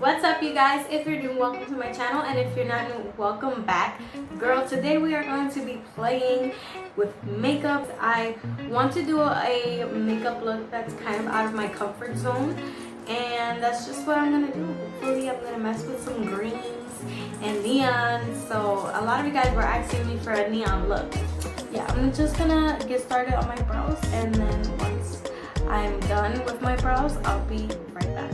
What's up, you guys? If you're new, welcome to my channel, and if you're not new, welcome back. Girl, today we are going to be playing with makeup. I want to do a makeup look that's kind of out of my comfort zone, and that's just what I'm gonna do. Hopefully I'm gonna mess with some greens and neon. So a lot of you guys were asking me for a neon look. Yeah, I'm just gonna get started on my brows, and then once I'm done with my brows, I'll be right back.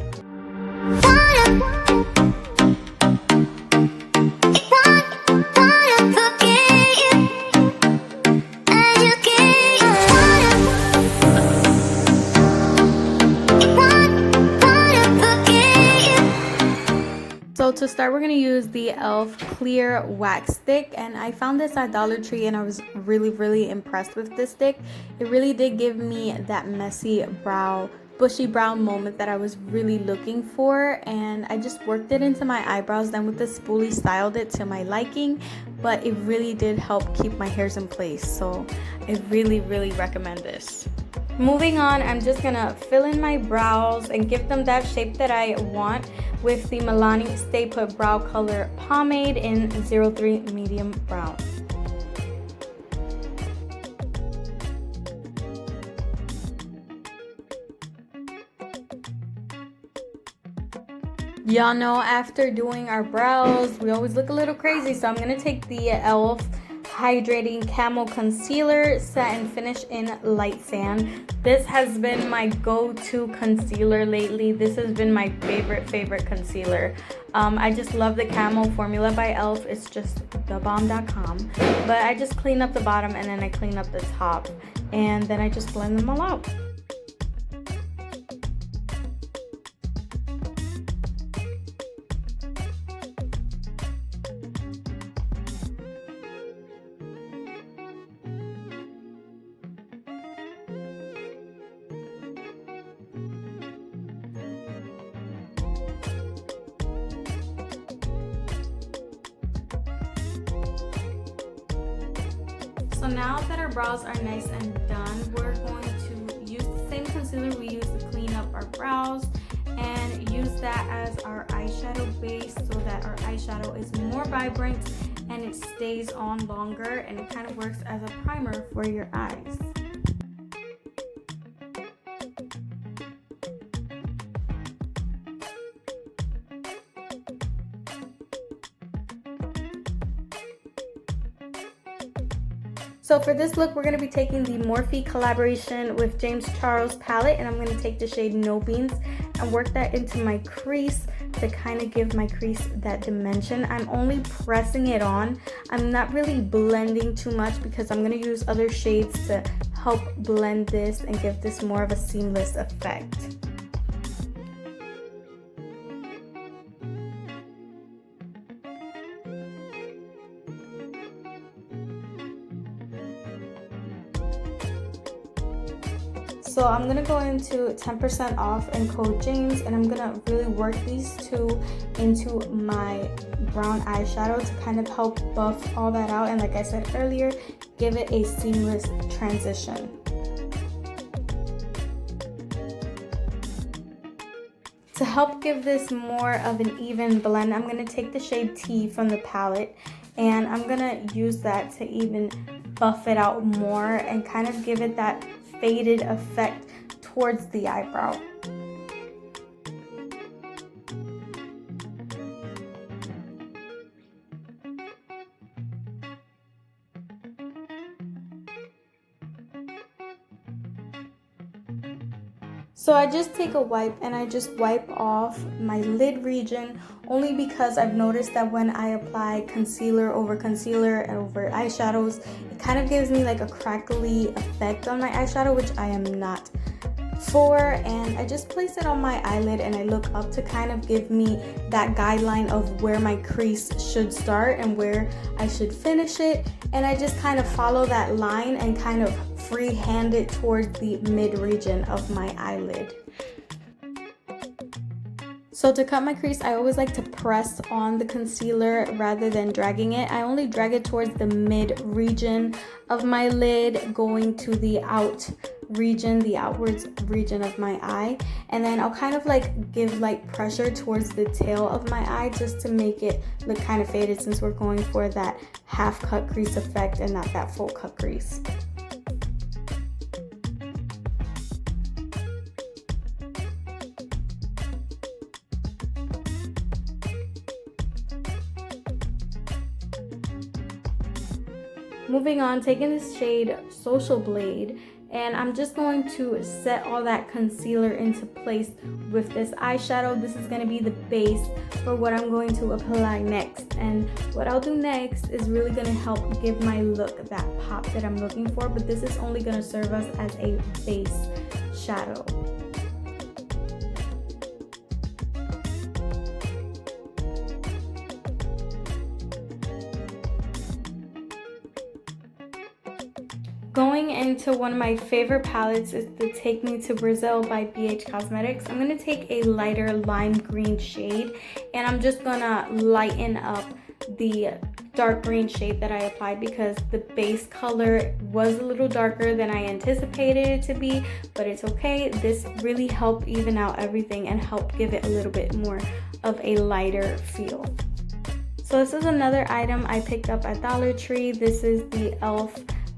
So to start, we're going to use the e.l.f. clear wax stick, and I found this at Dollar Tree and I was really impressed with this stick. It really did give me that messy brow, bushy brow moment that I was really looking for, and I just worked it into my eyebrows, then with the spoolie styled it to my liking, but it really did help keep my hairs in place, so I really recommend this. Moving on, I'm just gonna fill in my brows and give them that shape that I want with the Milani Stay Put Brow Color Pomade in 03 Medium Brown. Y'all know after doing our brows, we always look a little crazy, so I'm gonna take the e.l.f. Hydrating Camo Concealer Satin Finish in Light Sand. This has been my go-to concealer lately. This has been my favorite concealer. I just love the Camo formula by e.l.f. It's just thebomb.com. But I just clean up the bottom and then I clean up the top. And then I just blend them all out. So now that our brows are nice and done, we're going to use the same concealer we used to clean up our brows and use that as our eyeshadow base so that our eyeshadow is more vibrant and it stays on longer, and it kind of works as a primer for your eyes. So for this look, we're going to be taking the Morphe collaboration with James Charles palette, and I'm going to take the shade No Beans and work that into my crease to kind of give my crease that dimension. I'm only pressing it on. I'm not really blending too much because I'm going to use other shades to help blend this and give this more of a seamless effect. So I'm going to go into 10% off and code James, and I'm going to really work these two into my brown eyeshadow to kind of help buff all that out, and like I said earlier, give it a seamless transition. To help give this more of an even blend, I'm going to take the shade T from the palette, and I'm going to use that to even buff it out more and kind of give it that faded effect towards the eyebrow. So I just take a wipe and I just wipe off my lid region, only because I've noticed that when I apply concealer over concealer and over eyeshadows, it kind of gives me like a crackly effect on my eyeshadow, which I am not for. And I just place it on my eyelid and I look up to kind of give me that guideline of where my crease should start and where I should finish it, and I just kind of follow that line and kind of freehand it towards the mid region of my eyelid. So to cut my crease, I always like to press on the concealer rather than dragging it. I only drag it towards the mid region of my lid, going to the outwards region of my eye. And then I'll kind of like give light pressure towards the tail of my eye just to make it look kind of faded, since we're going for that half cut crease effect and not that full cut crease. Moving on, taking this shade Social Blade, and I'm just going to set all that concealer into place with this eyeshadow. This is going to be the base for what I'm going to apply next. And what I'll do next is really going to help give my look that pop that I'm looking for, but this is only going to serve us as a base shadow. Going into one of my favorite palettes is the Take Me to Brazil by BH Cosmetics. I'm going to take a lighter lime green shade, and I'm just going to lighten up the dark green shade that I applied, because the base color was a little darker than I anticipated it to be, but it's okay. This really helped even out everything and help give it a little bit more of a lighter feel. So this is another item I picked up at Dollar Tree. This is the e.l.f.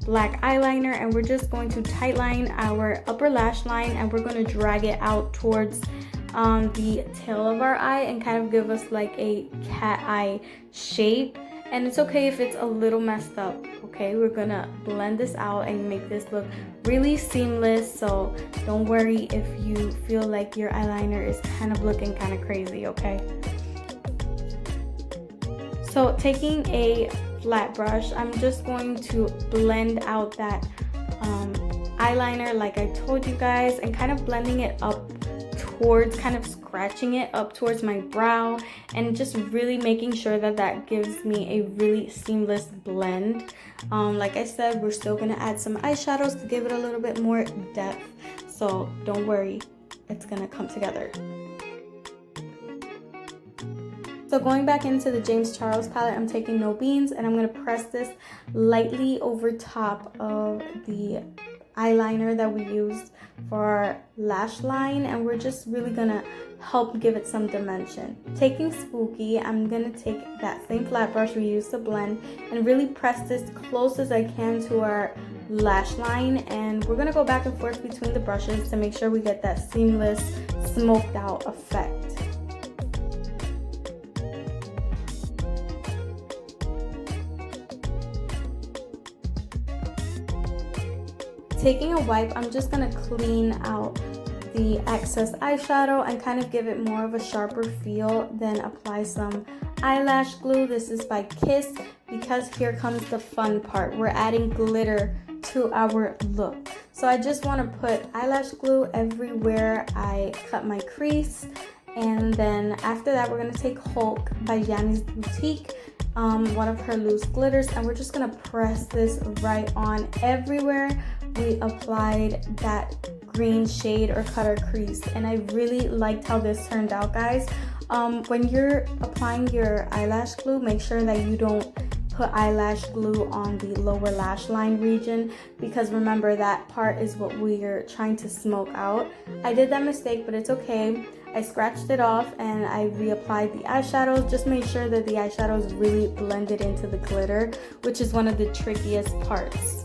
black eyeliner, and we're just going to tightline our upper lash line, and we're going to drag it out towards the tail of our eye and kind of give us like a cat eye shape. And it's okay if it's a little messed up, okay? We're gonna blend this out and make this look really seamless, so don't worry if you feel like your eyeliner is kind of looking kind of crazy, okay? So taking a flat brush, I'm just going to blend out that eyeliner like I told you guys, and kind of blending it up towards, kind of scratching it up towards my brow, and just really making sure that that gives me a really seamless blend. Like I said, we're still gonna add some eyeshadows to give it a little bit more depth, so don't worry, it's gonna come together. So going back into the James Charles palette, I'm taking No Beans, and I'm going to press this lightly over top of the eyeliner that we used for our lash line, and we're just really going to help give it some dimension. Taking Spooky, I'm going to take that same flat brush we used to blend and really press this close as I can to our lash line, and we're going to go back and forth between the brushes to make sure we get that seamless, smoked out effect. Taking a wipe, I'm just going to clean out the excess eyeshadow and kind of give it more of a sharper feel, then apply some eyelash glue. This is by Kiss, because here comes the fun part. We're adding glitter to our look. So I just want to put eyelash glue everywhere I cut my crease, and then after that we're going to take Hulk by Yamysboutique, one of her loose glitters, and we're just going to press this right on everywhere we applied that green shade or cut our crease. And I really liked how this turned out, guys. When you're applying your eyelash glue, make sure that you don't put eyelash glue on the lower lash line region, because remember, that part is what we're trying to smoke out. I did that mistake, but it's okay. I scratched it off and I reapplied the eyeshadows. Just make sure that the eyeshadow is really blended into the glitter, which is one of the trickiest parts.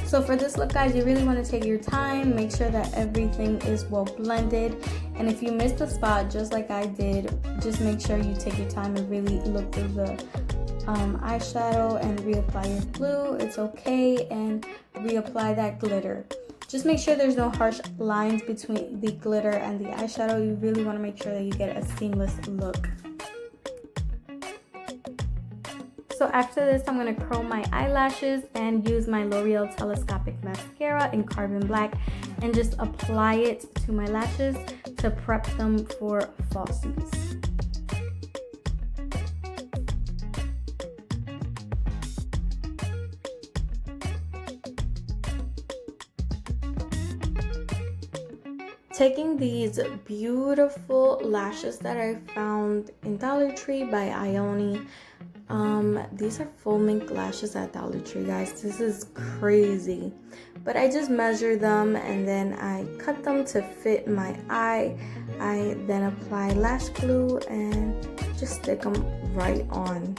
So for this look, guys, you really want to take your time, make sure that everything is well blended, and if you missed a spot just like I did, just make sure you take your time and really look through the eyeshadow and reapply your glue. It's okay, and reapply that glitter. Just make sure there's no harsh lines between the glitter and the eyeshadow. You really want to make sure that you get a seamless look. So after this, I'm going to curl my eyelashes and use my L'Oreal Telescopic Mascara in Carbon Black and just apply it to my lashes to prep them for falsies. Taking these beautiful lashes that I found in Dollar Tree by Inoni. These are full mink lashes at Dollar Tree, guys. This is crazy. But I just measure them and then I cut them to fit my eye. I then apply lash glue and just stick them right on.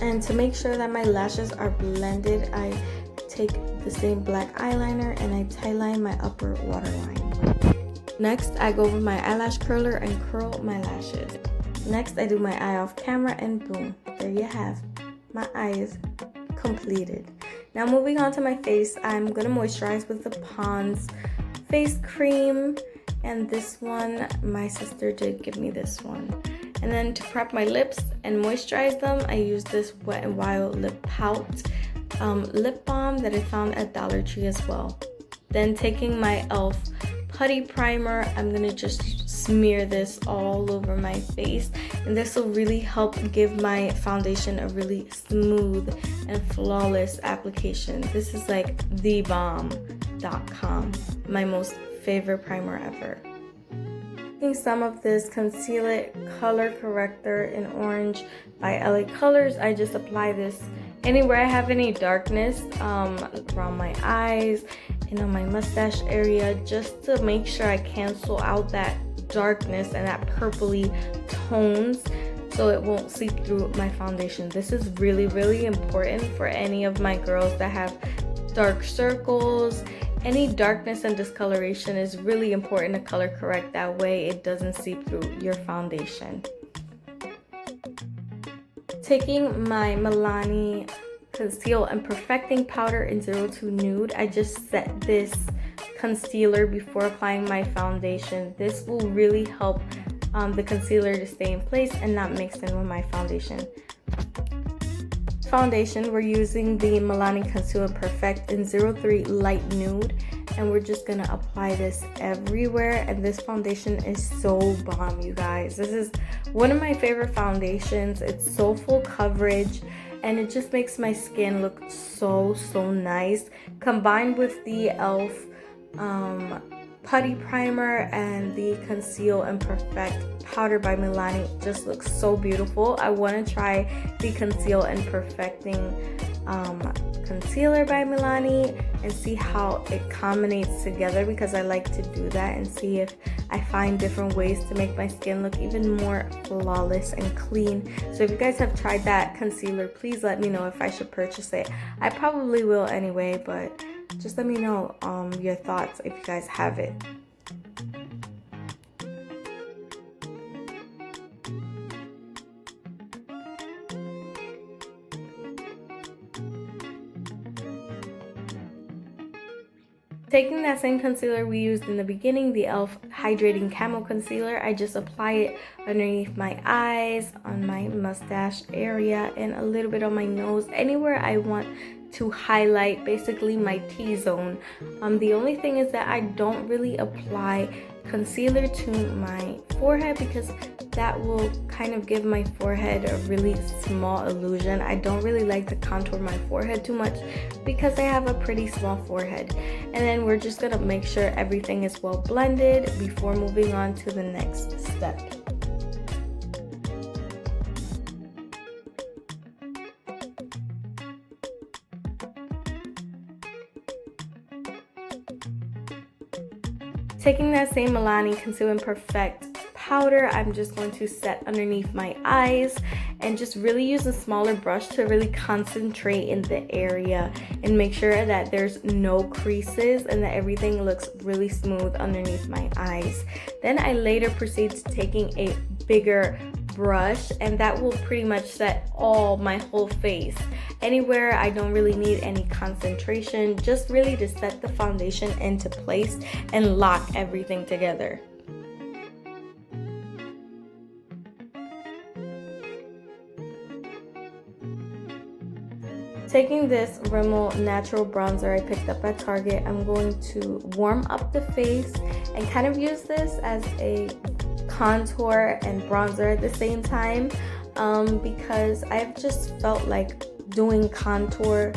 And to make sure that my lashes are blended, I take the same black eyeliner and I tie line my upper waterline. Next, I go over my eyelash curler and curl my lashes. Next, I do my eye off camera and boom, there you have my eyes completed. Now moving on to my face, I'm gonna moisturize with the Pond's face cream, and this one, my sister did give me this one. And then to prep my lips and moisturize them, I use this Wetnwild lip pout lip balm that I found at Dollar Tree as well. Then taking my e.l.f. putty primer, I'm gonna just smear this all over my face, and this will really help give my foundation a really smooth and flawless application. This is like thebomb.com, my most favorite primer ever. Taking some of this Conceal It color corrector in orange by L.a.girl, I just apply this anywhere I have any darkness, around my eyes and on my mustache area, just to make sure I cancel out that darkness and that purpley tones so it won't seep through my foundation. This is really, really important for any of my girls that have dark circles. Any darkness and discoloration is really important to color correct, that way it doesn't seep through your foundation. Taking my Milani Conceal and Perfecting Powder in 02 Nude, I just set this concealer before applying my foundation. This will really help the concealer to stay in place and not mix in with my foundation. Foundation, we're using the Milani Conceal and Perfect in 03 Light Nude, and we're just gonna apply this everywhere. And this foundation is so bomb, you guys. This is one of my favorite foundations. It's so full coverage and it just makes my skin look so nice. Combined with the e.l.f. putty primer and the Conceal and Perfect powder by Milani, just looks so beautiful. I want to try the Conceal and Perfecting concealer by Milani and see how it combinates together, because I like to do that and see if I find different ways to make my skin look even more flawless and clean. So if you guys have tried that concealer, please let me know if I should purchase it. I probably will anyway, but just let me know your thoughts if you guys have it. Taking that same concealer we used in the beginning, the e.l.f. Hydrating Camo Concealer, I just apply it underneath my eyes, on my mustache area, and a little bit on my nose, anywhere I want to highlight, basically my T-zone. The only thing is that I don't really apply concealer to my forehead, because that will kind of give my forehead a really small illusion. I don't really like to contour my forehead too much because I have a pretty small forehead. And then we're just gonna make sure everything is well blended before moving on to the next step. Taking that same Milani Conceal and Perfect powder, I'm just going to set underneath my eyes and just really use a smaller brush to really concentrate in the area and make sure that there's no creases and that everything looks really smooth underneath my eyes. Then I later proceed to taking a bigger brush, and that will pretty much set my whole face. Anywhere I don't really need any concentration, just really to set the foundation into place and lock everything together. Taking this Rimmel Natural bronzer I picked up at Target, I'm going to warm up the face and kind of use this as a contour and bronzer at the same time, because I've just felt like doing contour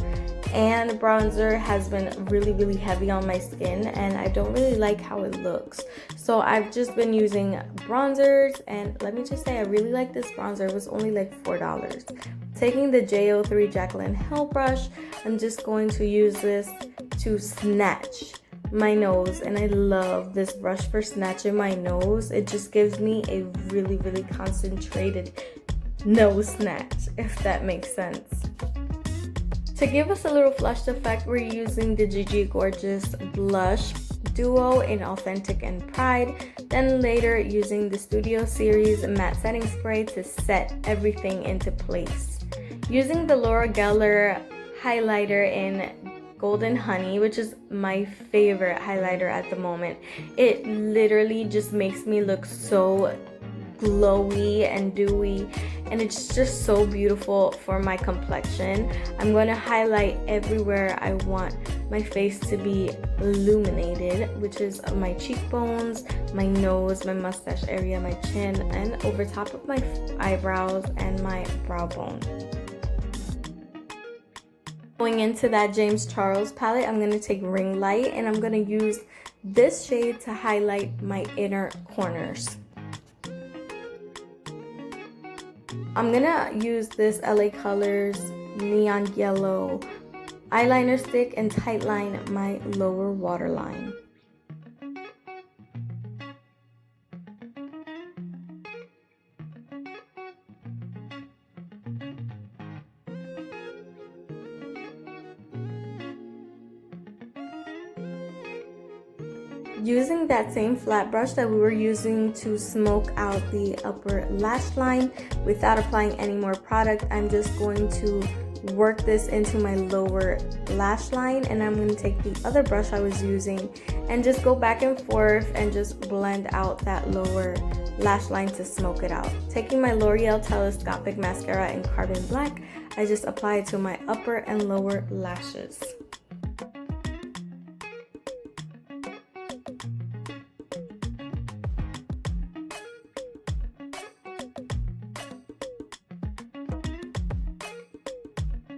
and bronzer has been really heavy on my skin, and I don't really like how it looks. So I've just been using bronzers, and let me just say I really like this bronzer. It was only like $4. Taking the JO3 Jaclyn Hill brush, I'm just going to use this to snatch my nose, and I love this brush for snatching my nose. It just gives me a really concentrated nose snatch, if that makes sense. To give us a little flushed effect, we're using the Gigi Gorgeous Blush Duo in Authentic and Pride, then later using the Studio Series Matte Setting Spray to set everything into place. Using the Loreal highlighter in Golden Honey, which is my favorite highlighter at the moment. It literally just makes me look so glowy and dewy, and it's just so beautiful for my complexion. I'm going to highlight everywhere I want my face to be illuminated, which is my cheekbones, my nose, my mustache area, my chin, and over top of my eyebrows and my brow bone. Going into that James Charles palette, I'm going to take Ring Light, and I'm going to use this shade to highlight my inner corners. I'm going to use this L.a. Colors Neon Yellow eyeliner stick and tightline my lower waterline. Using that same flat brush that we were using to smoke out the upper lash line without applying any more product, I'm just going to work this into my lower lash line, and I'm going to take the other brush I was using and just go back and forth and just blend out that lower lash line to smoke it out. Taking my L'Oreal Telescopic Mascara in Carbon Black, I just apply it to my upper and lower lashes.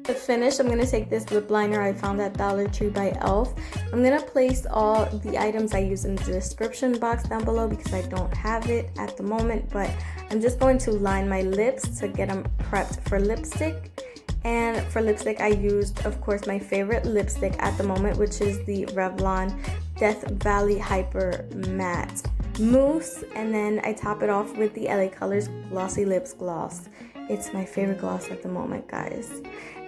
To finish, I'm going to take this lip liner I found at Dollar Tree by e.l.f. I'm going to place all the items I use in the description box down below because I don't have it at the moment, but I'm just going to line my lips to get them prepped for lipstick. And for lipstick, I used, of course, my favorite lipstick at the moment, which is the Revlon Death Valley Hyper Matte Mousse, and then I top it off with the L.a. Colors Glossy Lips Gloss. It's my favorite gloss at the moment, guys.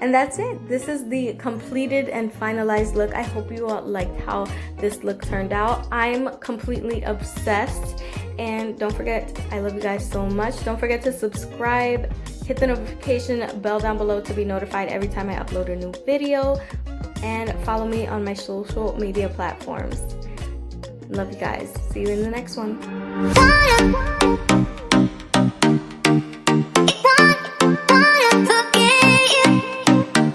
And that's it. This is the completed and finalized look. I hope you all liked how this look turned out. I'm completely obsessed. And don't forget, I love you guys so much. Don't forget to subscribe. Hit the notification bell down below to be notified every time I upload a new video. And follow me on my social media platforms. Love you guys. See you in the next one.